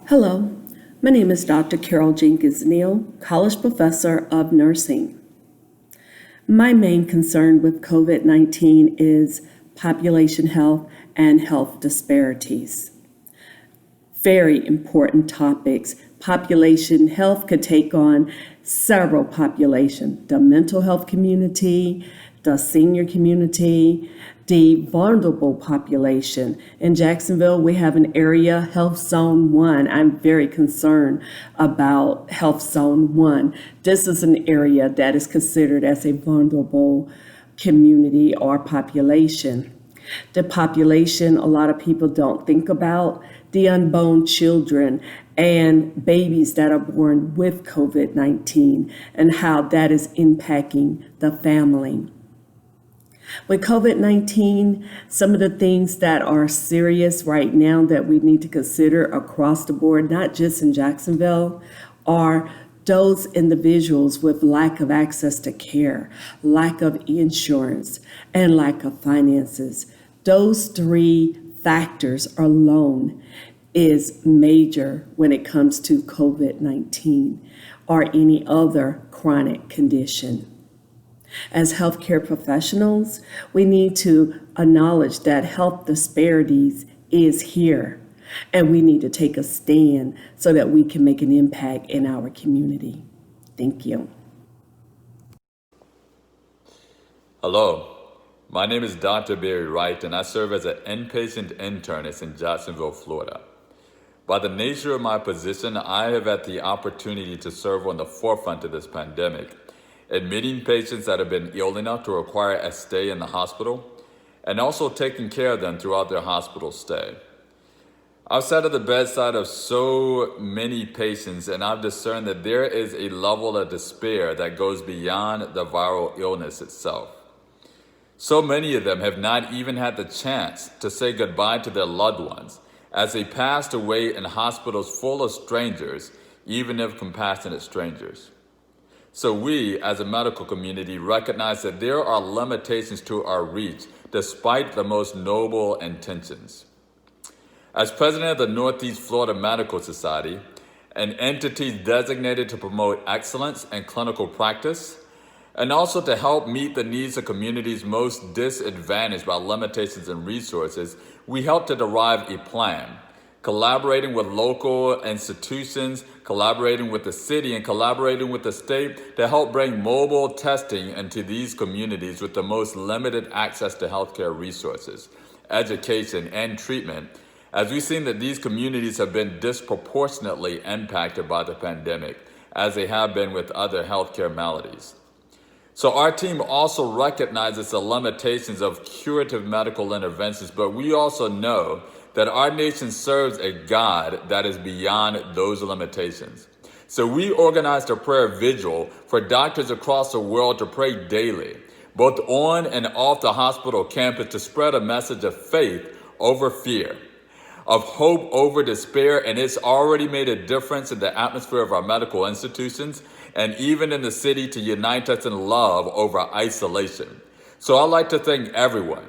Hello, my name is Dr. Carol Jenkins Neal, College Professor of Nursing. My main concern with COVID-19 is population health and health disparities. Very important topics. Population health could take on several populations: the mental health community, the senior community, the vulnerable population. In Jacksonville, we have an area, Health Zone 1. I'm very concerned about Health Zone 1. This is an area that is considered as a vulnerable community or population. The population, a lot of people don't think about the unborn children and babies that are born with COVID-19 and how that is impacting the family. With COVID-19, some of the things that are serious right now that we need to consider across the board, not just in Jacksonville, are those individuals with lack of access to care, lack of insurance, and lack of finances. Those three factors alone is major when it comes to COVID-19 or any other chronic condition. As healthcare professionals, we need to acknowledge that health disparities is here, and we need to take a stand so that we can make an impact in our community. Thank you. Hello, my name is Dr. Barry Wright, and I serve as an inpatient internist in Jacksonville, Florida. By the nature of my position, I have had the opportunity to serve on the forefront of this pandemic, admitting patients that have been ill enough to require a stay in the hospital, and also taking care of them throughout their hospital stay. I've sat at the bedside of so many patients, and I've discerned that there is a level of despair that goes beyond the viral illness itself. So many of them have not even had the chance to say goodbye to their loved ones, as they passed away in hospitals full of strangers, even if compassionate strangers. So we, as a medical community, recognize that there are limitations to our reach, despite the most noble intentions. As president of the Northeast Florida Medical Society, an entity designated to promote excellence in clinical practice, and also to help meet the needs of communities most disadvantaged by limitations in resources, we help to derive a plan, collaborating with local institutions, collaborating with the city, and collaborating with the state to help bring mobile testing into these communities with the most limited access to healthcare resources, education, and treatment, as we've seen that these communities have been disproportionately impacted by the pandemic, as they have been with other healthcare maladies. So our team also recognizes the limitations of curative medical interventions, but we also know that our nation serves a God that is beyond those limitations. So we organized a prayer vigil for doctors across the world to pray daily, both on and off the hospital campus, to spread a message of faith over fear, of hope over despair, and it's already made a difference in the atmosphere of our medical institutions and even in the city, to unite us in love over isolation. So I'd like to thank everyone,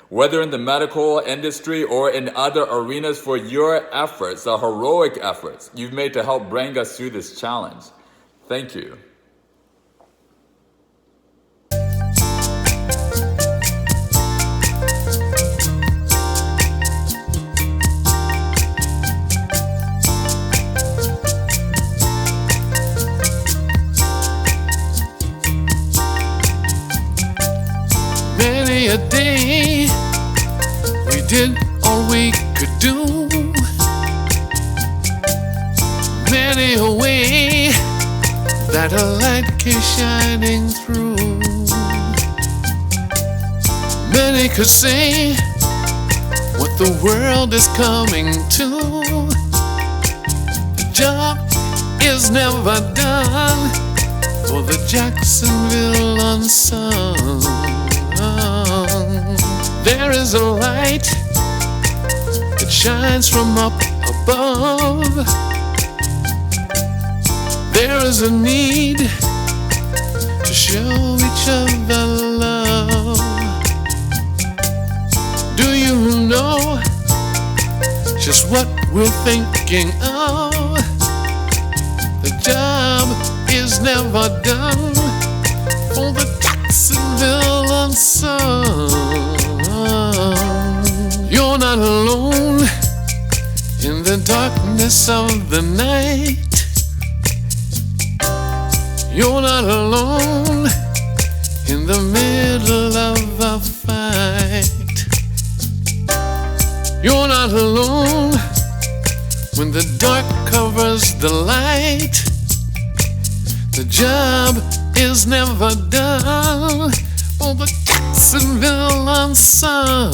whether in the medical industry or in other arenas, for your efforts, the heroic efforts you've made to help bring us through this challenge. Thank you. Many a day we did all we could do. Many a way that a light came shining through. Many could say what the world is coming to. The job is never done for the Jacksonville Unsung. There is a light that shines from up above. There is a need to show each other love. Do you know just what we're thinking of? job is never done for the Jacksonville Unsung. You're not alone in the darkness of the night. You're not alone in the middle of a fight. You're not alone when the dark covers the light. The job is never done for the Jacksonville Unsung.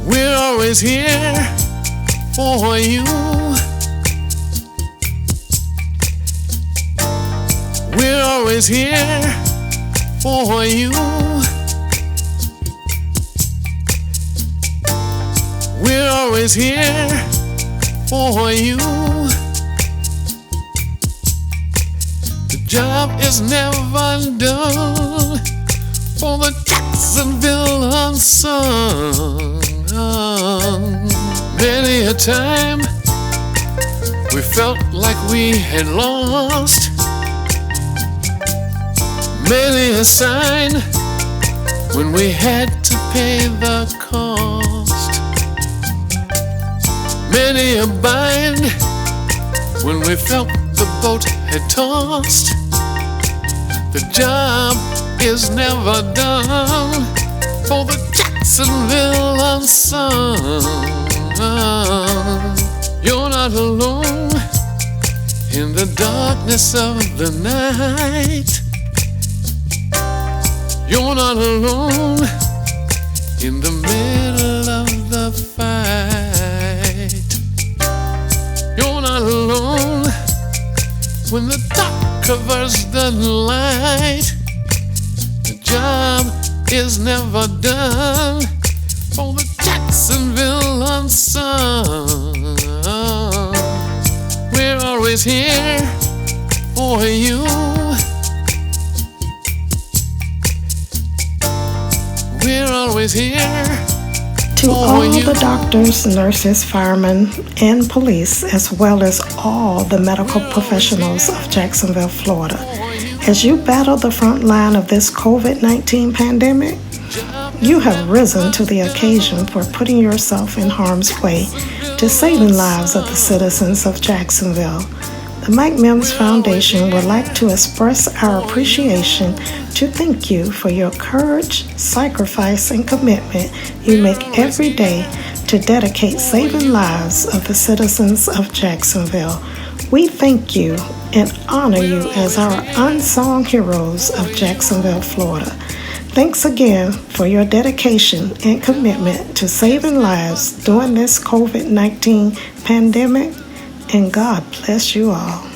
We're always here for you. We're always here for you. We're always here for you. The job is never done for the Jacksonville Unsung. Many a time we felt like we had lost. Many a sign when we had to pay the cost. Many a bind when we felt the boat had tossed. The job is never done for the Jacksonville Unsung. You're not alone in the darkness of the night. You're not alone in the middle of the fight. You're not alone when the dark covers the light. The job is never done for the Jacksonville Unsung. We're always here for you. We're always here to all the doctors, nurses, firemen, and police, as well as all the medical professionals of Jacksonville, Florida. As you battle the front line of this COVID-19 pandemic, you have risen to the occasion for putting yourself in harm's way to saving lives of the citizens of Jacksonville. The Mike Mims Foundation would like to express our appreciation to thank you for your courage, sacrifice, and commitment you make every day to dedicate saving lives of the citizens of Jacksonville. We thank you and honor you as our unsung heroes of Jacksonville, Florida. Thanks again for your dedication and commitment to saving lives during this COVID-19 pandemic, and God bless you all.